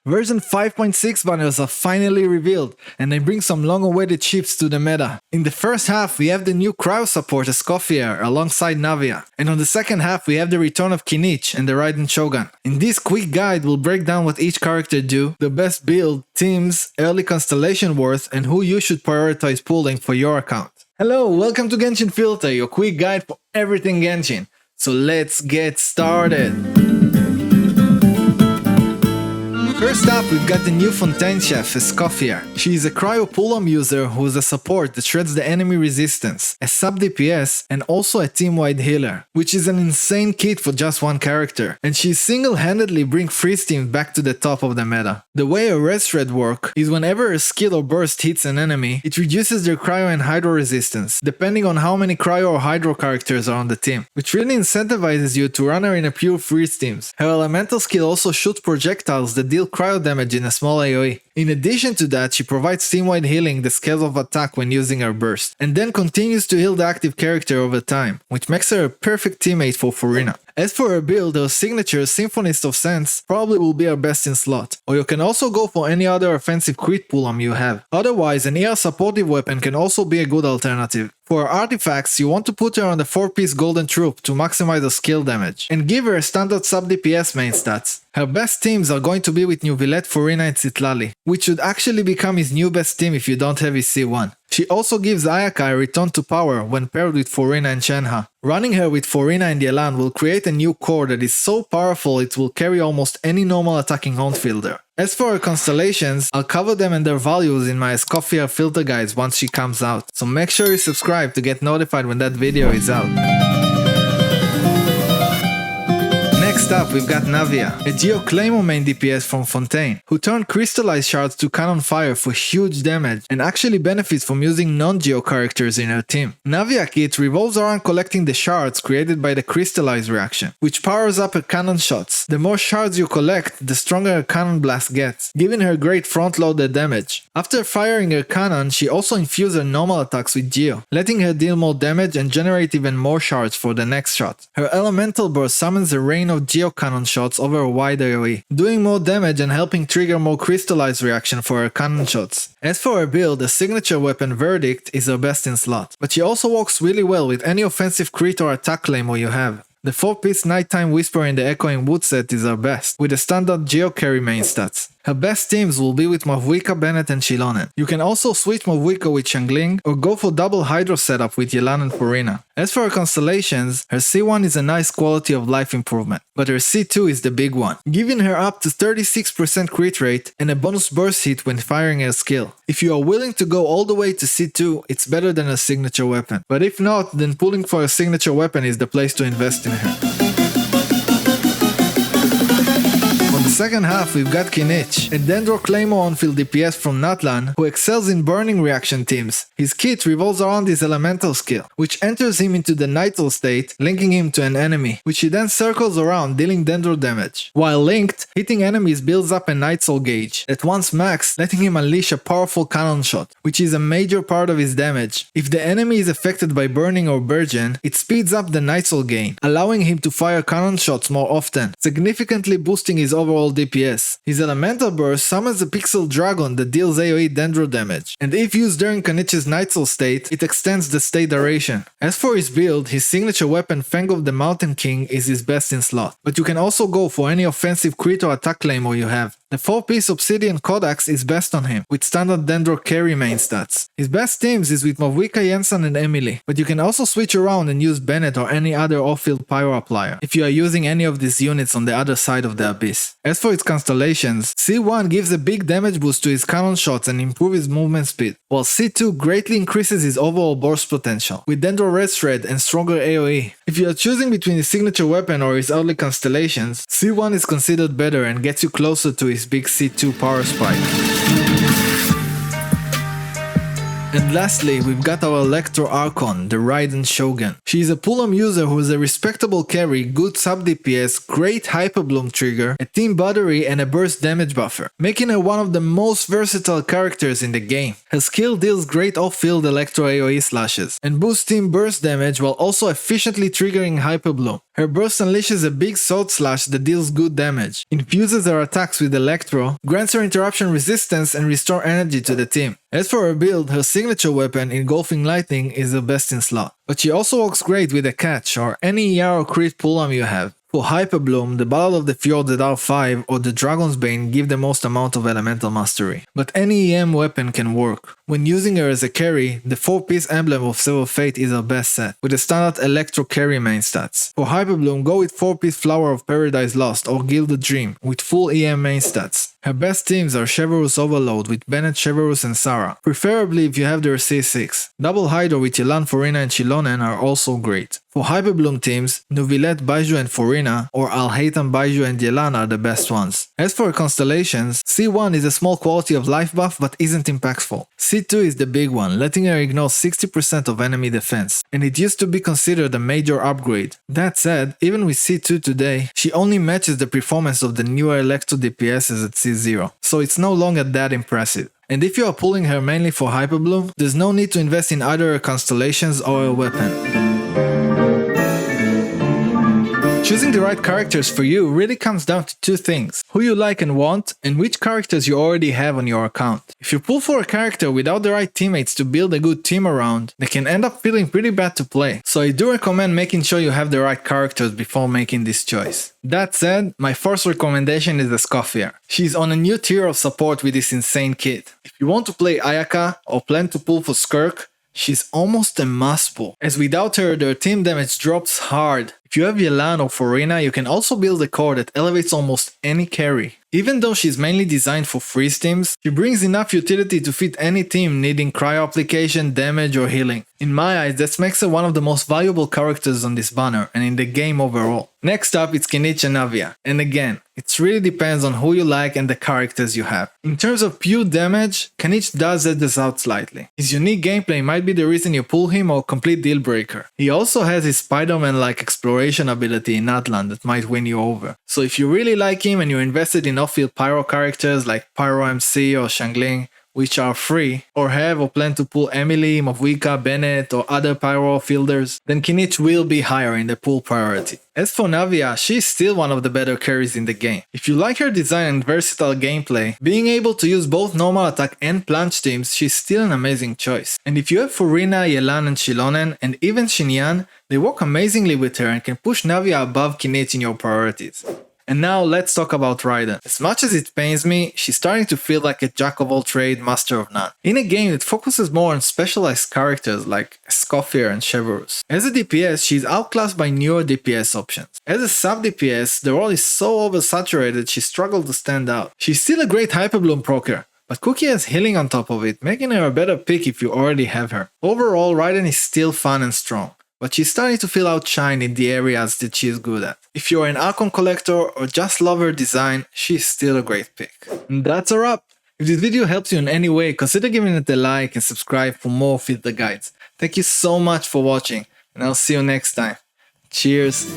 Version 5.6 banners are finally revealed, and they bring some long-awaited shifts to the meta. In the first half, we have the new Cryo support Escoffier alongside Navia, and on the second half we have the return of Kinich and the Raiden Shogun. In this quick guide, we'll break down what each character do, the best build, teams, early constellation worth, and who you should prioritize pulling for your account. Hello, welcome to Genshin Filter, your quick guide for everything Genshin. So let's get started! First up, we've got the new Fontaine Chef, Escoffier. She is a Cryo Pull-Arm user who is a support that shreds the enemy resistance, a sub DPS, and also a team-wide healer, which is an insane kit for just one character, and she single-handedly brings freeze teams back to the top of the meta. The way a res shred work is whenever a skill or burst hits an enemy, it reduces their Cryo and Hydro resistance, depending on how many Cryo or Hydro characters are on the team, which really incentivizes you to run her in a pure freeze teams. Her elemental skill also shoots projectiles that deal cryo damage in a small AoE. In addition to that, she provides team-wide healing the scales of attack when using her burst, and then continues to heal the active character over time, which makes her a perfect teammate for Furina. As for her build, her signature Symphonist of Sense probably will be her best in slot, or you can also go for any other offensive crit pull-arm you have. Otherwise, an ER supportive weapon can also be a good alternative. For her artifacts, you want to put her on the 4-piece Golden Troop to maximize her skill damage, and give her a standard sub-DPS main stats. Her best teams are going to be with Neuvillette, Furina and Citlali, which should actually become his new best team if you don't have his C1. She also gives Ayaka a return to power when paired with Furina and Shenhe. Running her with Furina and Yelan will create a new core that is so powerful it will carry almost any normal attacking Houndfielder. As for her constellations, I'll cover them and their values in my Escoffier filter guides once she comes out, so make sure you subscribe to get notified when that video is out. Next up, we've got Navia, a Geo Claymore main DPS from Fontaine, who turned crystallized shards to cannon fire for huge damage and actually benefits from using non-Geo characters in her team. Navia kit revolves around collecting the shards created by the crystallized reaction, which powers up her cannon shots. The more shards you collect, the stronger her cannon blast gets, giving her great front-loaded damage. After firing her cannon, she also infuses her normal attacks with Geo, letting her deal more damage and generate even more shards for the next shot. Her elemental burst summons a rain of Geo cannon shots over a wide AoE, doing more damage and helping trigger more crystallized reaction for her cannon shots. As for her build, the signature weapon Verdict is her best in slot, but she also works really well with any offensive crit or attack claymore you have. The 4-piece Nighttime Whisper in the Echoing Wood set is her best, with the standard Geo carry main stats. Her best teams will be with Mavuika, Bennett and Xilonen. You can also switch Mavuika with Xiangling or go for double Hydro setup with Yelan and Furina. As for her constellations, her C1 is a nice quality of life improvement, but her C2 is the big one, giving her up to 36% crit rate and a bonus burst hit when firing her skill. If you are willing to go all the way to C2, it's better than a signature weapon, but if not, then pulling for a signature weapon is the place to invest in her. Second half, we've got Kinich, a Dendro Claymore on-field DPS from Natlan who excels in burning reaction teams. His kit revolves around his elemental skill, which enters him into the Nightl state, linking him to an enemy, which he then circles around dealing Dendro damage. While linked, hitting enemies builds up a Night Soul gauge, that once maxed, letting him unleash a powerful cannon shot, which is a major part of his damage. If the enemy is affected by burning or burgeon, it speeds up the Night Soul gain, allowing him to fire cannon shots more often, significantly boosting his overall DPS. His elemental burst summons a pixel dragon that deals AoE Dendro damage, and if used during Kanich's Night Soul state, it extends the state duration. As for his build, his signature weapon Fang of the Mountain King is his best in slot, but you can also go for any offensive crit or attack claymore you have. The 4-piece Obsidian Codex is best on him, with standard Dendro carry main stats. His best teams is with Mavuika, Jensen and Emily, but you can also switch around and use Bennett or any other off-field pyro applier, if you are using any of these units on the other side of the abyss. As for its constellations, C1 gives a big damage boost to his cannon shots and improves his movement speed, while C2 greatly increases his overall burst potential, with Dendro Red Shred and stronger AoE. If you are choosing between his signature weapon or his early constellations, C1 is considered better and gets you closer to his big C2 power spike. And lastly, we've got our Electro Archon, the Raiden Shogun. She is a pull-arm user who is a respectable carry, good sub DPS, great Hyper Bloom trigger, a team battery and a burst damage buffer, making her one of the most versatile characters in the game. Her skill deals great off-field Electro AoE slashes, and boosts team burst damage while also efficiently triggering Hyper Bloom. Her burst unleashes a big sword slash that deals good damage, infuses her attacks with Electro, grants her interruption resistance and restore energy to the team. As for her build, her signature weapon, Engulfing Lightning, is the best in slot. But she also works great with a catch or any ER or crit pull-arm you have. For Hyper Bloom, the Ballad of the Fjords at R5 or the Dragon's Bane give the most amount of elemental mastery. But any EM weapon can work. When using her as a carry, the 4-piece emblem of Sever Fate is her best set, with the standard Electro carry main stats. For Hyper Bloom, go with 4-piece Flower of Paradise Lost or Gilded Dream, with full EM main stats. Her best teams are Cheverus Overload with Bennett, Cheverus and Sarah, preferably if you have their C6. Double Hydro with Yelan, Furina and Chilonen are also great. For Hyper Bloom teams, Neuvillette, Baizhu and Furina, or Alhaitham, Baizhu and Yelan are the best ones. As for constellations, C1 is a small quality of life buff but isn't impactful. C2 is the big one, letting her ignore 60% of enemy defense, and it used to be considered a major upgrade. That said, even with C2 today, she only matches the performance of the newer Electro DPSs at C0, so it's no longer that impressive. And if you are pulling her mainly for Hyper Bloom, there's no need to invest in either her constellations or her weapon. Choosing the right characters for you really comes down to two things: who you like and want, and which characters you already have on your account. If you pull for a character without the right teammates to build a good team around, they can end up feeling pretty bad to play. So I do recommend making sure you have the right characters before making this choice. That said, my first recommendation is the Escoffier. She's on a new tier of support with this insane kit. If you want to play Ayaka or plan to pull for Skirk, she's almost a must pull, as without her their team damage drops hard. If you have Yelan or Furina, you can also build a core that elevates almost any carry. Even though she's mainly designed for freeze teams, she brings enough utility to fit any team needing cryo application, damage or healing. In my eyes, that makes her one of the most valuable characters on this banner and in the game overall. Next up, it's Kinich and Navia, and again, it really depends on who you like and the characters you have. In terms of pure damage, Kinich does add this out slightly. His unique gameplay might be the reason you pull him or complete deal breaker. He also has his Spider-Man-like exploration ability in Atlan that might win you over. So if you really like him and you're invested in off-field Pyro characters like Pyro MC or Shangling, which are free, or have or plan to pull Emily, Mavwika, Bennett or other Pyro fielders, then Kinich will be higher in the pull priority. As for Navia, she's still one of the better carries in the game. If you like her design and versatile gameplay, being able to use both normal attack and plunge teams, she's still an amazing choice. And if you have Furina, Yelan and Chilonen, and even Xinyan, they work amazingly with her and can push Navia above Kinich in your priorities. And now let's talk about Raiden. As much as it pains me, she's starting to feel like a jack of all trades, master of none. In a game that focuses more on specialized characters like Escoffier and Cheverus. As a DPS, she's outclassed by newer DPS options. As a sub DPS, the role is so oversaturated she struggled to stand out. She's still a great Hyper Bloom procer, but Cookie has healing on top of it, making her a better pick if you already have her. Overall, Raiden is still fun and strong, but she's starting to feel outshined in the areas that she is good at. If you're an Archon collector or just love her design, she's still a great pick. And that's a wrap. If this video helps you in any way, consider giving it a like and subscribe for more filter guides. Thank you so much for watching, and I'll see you next time. Cheers!